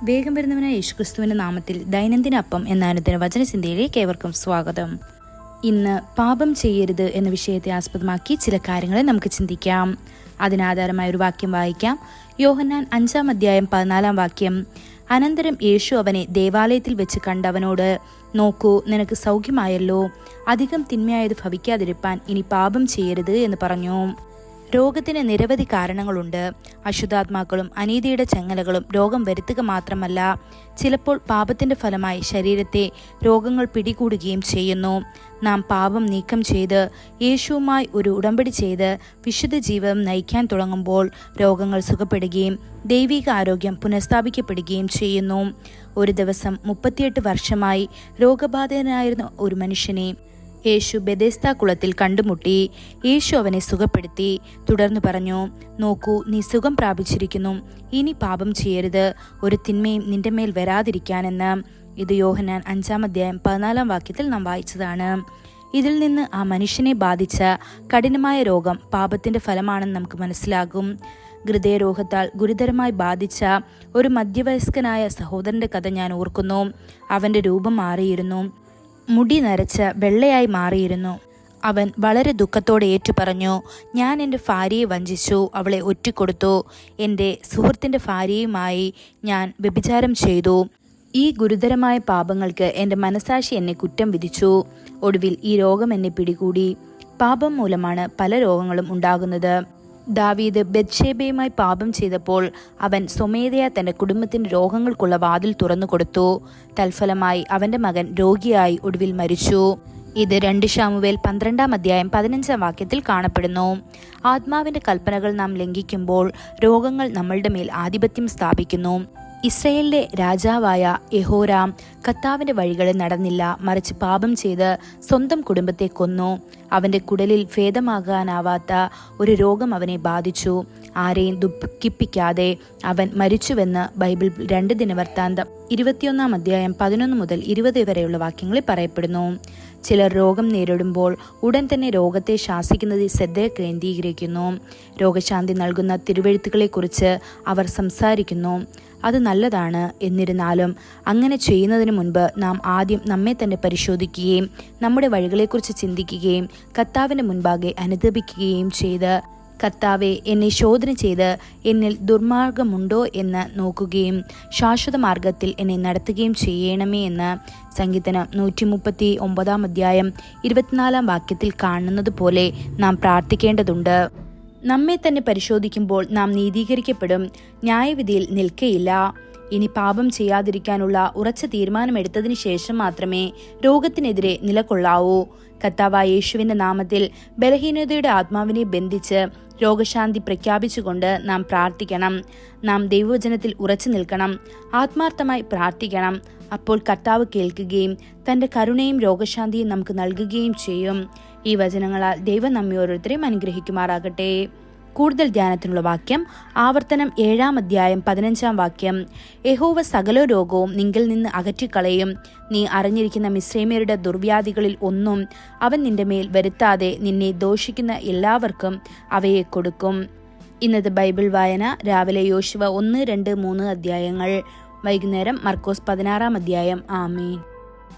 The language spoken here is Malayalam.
വേഗം വരുന്നവനായ യേശുക്രിസ്തുവിന്റെ നാമത്തിൽ ദൈനംദിന അപ്പം എന്ന അനുദിന വചനചിന്തയിലേക്ക് ഏവർക്കും സ്വാഗതം. ഇന്ന് പാപം ചെയ്യരുത് എന്ന വിഷയത്തെ ആസ്പദമാക്കി ചില കാര്യങ്ങളെ നമുക്ക് ചിന്തിക്കാം. അതിനാധാരമായ ഒരു വാക്യം വായിക്കാം. യോഹന്നാൻ 5-ാം അധ്യായം 14-ാം വാക്യം. അനന്തരം യേശു അവനെ ദേവാലയത്തിൽ വെച്ച് കണ്ടവനോട്, നോക്കൂ, നിനക്ക് സൗഖ്യമായല്ലോ, അധികം തിന്മയായത് ഭവിക്കാതിരിപ്പാൻ ഇനി പാപം ചെയ്യരുത് എന്ന് പറഞ്ഞു. രോഗത്തിന് നിരവധി കാരണങ്ങളുണ്ട്. അശുദ്ധാത്മാക്കളും അനീതിയുടെ ചങ്ങലകളും രോഗം വരുത്തുക മാത്രമല്ല, ചിലപ്പോൾ പാപത്തിന്റെ ഫലമായി ശരീരത്തെ രോഗങ്ങൾ പിടികൂടുകയും ചെയ്യുന്നു. നാം പാപം നീക്കം ചെയ്ത് യേശുവുമായി ഒരു ഉടമ്പടി ചെയ്ത് വിശുദ്ധ ജീവിതം നയിക്കാൻ തുടങ്ങുമ്പോൾ രോഗങ്ങൾ സുഖപ്പെടുകയും ദൈവിക ആരോഗ്യം പുനഃസ്ഥാപിക്കപ്പെടുകയും ചെയ്യുന്നു. ഒരു ദിവസം 38 വർഷമായി രോഗബാധിതനായിരുന്ന ഒരു മനുഷ്യനെ യേശു ബെഥെസ്ദാ കുളത്തിൽ കണ്ടുമുട്ടി. യേശു അവനെ സുഖപ്പെടുത്തി. തുടർന്ന് പറഞ്ഞു, നോക്കൂ, നീ സുഖം പ്രാപിച്ചിരിക്കുന്നു, ഇനി പാപം ചെയ്യരുത്, ഒരു തിന്മയും നിന്റെ മേൽ വരാതിരിക്കാനെന്ന്. ഇത് യോഹന്നാൻ 5-ാം അധ്യായം 14-ാം വാക്യത്തിൽ നാം വായിച്ചതാണ്. ഇതിൽ നിന്ന് ആ മനുഷ്യനെ ബാധിച്ച കഠിനമായ രോഗം പാപത്തിന്റെ ഫലമാണെന്ന് നമുക്ക് മനസ്സിലാകും. ഹൃദയരോഗത്താൽ ഗുരുതരമായി ബാധിച്ച ഒരു മധ്യവയസ്കനായ സഹോദരന്റെ കഥ ഞാൻ ഓർക്കുന്നു. അവന്റെ രൂപം മാറിയിരുന്നു, മുടി നരച്ച് വെള്ളയായി മാറിയിരുന്നു. അവൻ വളരെ ദുഃഖത്തോടെ ഏറ്റുപറഞ്ഞു, ഞാൻ എൻ്റെ ഭാര്യയെ വഞ്ചിച്ചു, അവളെ ഒറ്റിക്കൊടുത്തു, എൻ്റെ സുഹൃത്തിൻ്റെ ഭാര്യയുമായി ഞാൻ വ്യഭിചാരം ചെയ്തു. ഈ ഗുരുതരമായ പാപങ്ങൾക്ക് എൻ്റെ മനസാക്ഷി എന്നെ കുറ്റം വിധിച്ചു. ഒടുവിൽ ഈ രോഗം എന്നെ പിടികൂടി. പാപം മൂലമാണ് പല രോഗങ്ങളും ഉണ്ടാകുന്നത്. ദാവീദ് ബത്ശേബയുമായി പാപം ചെയ്തപ്പോൾ അവൻ സ്വമേധയാ തന്റെ കുടുംബത്തിന്റെ രോഗങ്ങൾക്കുള്ള വാതിൽ തുറന്നു കൊടുത്തു. തൽഫലമായി അവന്റെ മകൻ രോഗിയായി ഒടുവിൽ മരിച്ചു. ഇത് 2 ശമൂവേൽ 12-ാം അധ്യായം 15-ാം വാക്യത്തിൽ കാണപ്പെടുന്നു. ആത്മാവിന്റെ കൽപ്പനകൾ നാം ലംഘിക്കുമ്പോൾ രോഗങ്ങൾ നമ്മളുടെ മേൽ ആധിപത്യം സ്ഥാപിക്കുന്നു. ഇസ്രയേലിലെ രാജാവായ യെഹോരാം കർത്താവിന്റെ വഴികളിൽ നടന്നില്ല, മറിച്ച് പാപം ചെയ്ത് സ്വന്തം കുടുംബത്തെ കൊന്നു. അവന്റെ കുടലിൽ ഭേദമാകാനാവാത്ത ഒരു രോഗം അവനെ ബാധിച്ചു. ആരെയും ദുഃഖിപ്പിക്കാതെ അവൻ മരിച്ചുവെന്ന് ബൈബിൾ 2 ദിനവൃത്താന്തം 21-ാം അധ്യായം 11 മുതൽ 20 വരെയുള്ള വാക്യങ്ങളിൽ പറയപ്പെടുന്നു. ചിലർ രോഗം നേരിടുമ്പോൾ ഉടൻ തന്നെ രോഗത്തെ ശാസിക്കുന്നതിൽ ശ്രദ്ധ കേന്ദ്രീകരിക്കുന്നു. രോഗശാന്തി നൽകുന്ന തിരുവെഴുത്തുകളെക്കുറിച്ച് അവർ സംസാരിക്കുന്നു. അത് നല്ലതാണ്. എന്നിരുന്നാലും അങ്ങനെ ചെയ്യുന്നതിന് മുൻപ് നാം ആദ്യം നമ്മെ തന്നെ പരിശോധിക്കുകയും നമ്മുടെ വഴികളെക്കുറിച്ച് ചിന്തിക്കുകയും കർത്താവിന്റെ മുൻപാകെ അനുതപിക്കുകയും ചെയ്ത്, കർത്താവെ, എന്നെ ശോധന ചെയ്ത് എന്നിൽ ദുർമാർഗമുണ്ടോ എന്ന് നോക്കുകയും ശാശ്വത മാർഗത്തിൽ എന്നെ നടത്തുകയും ചെയ്യണമേ എന്ന് സങ്കീർത്തനം 139-ാം അധ്യായം 24-ാം വാക്യത്തിൽ കാണുന്നത് പോലെ നാം പ്രാർത്ഥിക്കേണ്ടതുണ്ട്. നമ്മെ തന്നെ പരിശോധിക്കുമ്പോൾ നാം നീതീകരിക്കപ്പെടും, ന്യായവിധിയിൽ നിൽക്കയില്ല. ഇനി പാപം ചെയ്യാതിരിക്കാനുള്ള ഉറച്ച തീരുമാനമെടുത്തതിന് ശേഷം മാത്രമേ രോഗത്തിനെതിരെ നിലകൊള്ളാവൂ. കർത്താവായ യേശുവിന്റെ നാമത്തിൽ ബലഹീനതയുടെ ആത്മാവിനെ ബന്ധിച്ച് രോഗശാന്തി പ്രഖ്യാപിച്ചുകൊണ്ട് നാം പ്രാർത്ഥിക്കണം. നാം ദൈവവചനത്തിൽ ഉറച്ചു നിൽക്കണം, ആത്മാർത്ഥമായി പ്രാർത്ഥിക്കണം. അപ്പോൾ കർത്താവ് കേൾക്കുകയും തന്റെ കരുണയും രോഗശാന്തിയും നമുക്ക് നൽകുകയും ചെയ്യും. ഈ വചനങ്ങളാൽ ദൈവം നമ്മെ ഓരോരുത്തരെയും അനുഗ്രഹിക്കുമാറാകട്ടെ. കൂടുതൽ ധ്യാനത്തിനുള്ള വാക്യം ആവർത്തനം 7-ാം അധ്യായം 15-ാം വാക്യം. യഹോവ സകല രോഗവും നിങ്കിൽ നിന്ന് അകറ്റിക്കളയും. നീ അറിഞ്ഞിരിക്കുന്ന മിസ്രൈമ്യരുടെ ദുർവ്യാധികളിൽ ഒന്നും അവൻ നിന്റെ മേൽ വരുത്താതെ നിന്നെ ദോഷിക്കുന്ന എല്ലാവർക്കും അവയെ കൊടുക്കും. ഇന്നത്തെ ബൈബിൾ വായന രാവിലെ യോശുവ 1, 2, 3 അധ്യായങ്ങൾ, വൈകുന്നേരം മർക്കോസ് 16-ാം അധ്യായം. ആമേൻ.